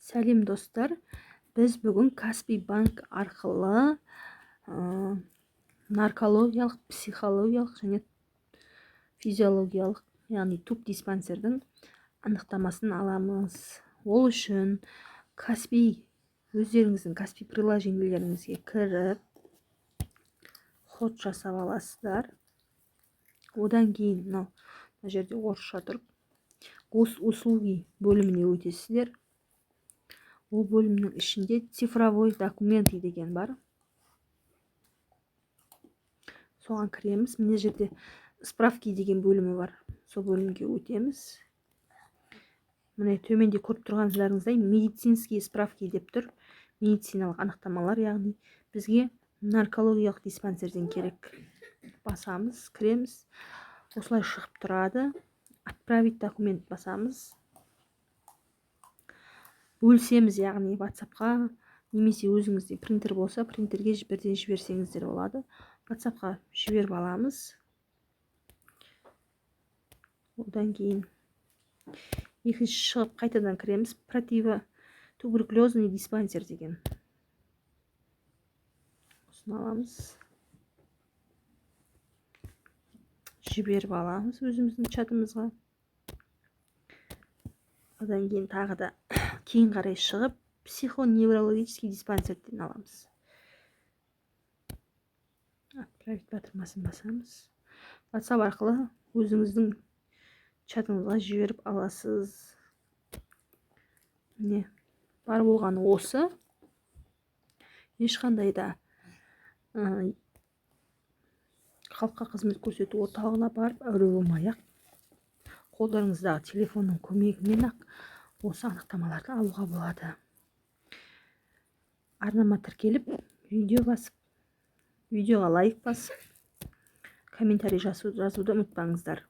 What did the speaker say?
Сәлем достар, біз бүгін Каспий банк арқылы наркологиялық, психологиялық және физиологиялық, яғни туп диспансердің анықтамасын аламыз. Ол үшін өздеріңіздің Каспий приложениелеріңізге кіріп, ход жасап аласыздар. Одан кейін мына жерде орысша тұр. Госуслуги бөліміне өтесіздер. Ол бөлімнің ішінде цифровой документы деген бар. Соған кіреміз. Мына жерде справки деген бөлімі бар. Сол бөлімге өтеміз. Міне төменде көріп тұрғандарыңыздай медицинские справки деп тұр. Медициналық анықтамалар, яғни бізге наркологиялық диспансерден керек. Басамыз, кіреміз. Осылай шығып тұрады. Отправить документ басамыз. Бөлсеміз, яғни WhatsApp-қа, немесе өзіңізде принтер болса, принтерге бірден жіберсеңіздер болады. WhatsApp-қа жіберіп аламыз. Одан кейін екінші шығып қайтадан кіреміз. Противотуберкулезный диспансер деген. Осыны аламыз. Жіберіп аламыз өзіміздің чатымызға. Одан кейін тағы да кейін қарай шығып, психоневрологический диспансерден аламыз. Отправить батырмасын басамыз. WhatsApp арқылы өзіңіздің чатыңызға жіберіп аласыз. Не бар болғаны осы. Ешқандай да халыққа қызмет көрсету орталығына барып әуре болмай-ақ, қолдарыңыздағы телефонның көмегімен ақ осы анықтамаларды алуға болады. Арнама тіркеліп, видеоға лайк басып, комментарий жазуды ұмытпаңыздар.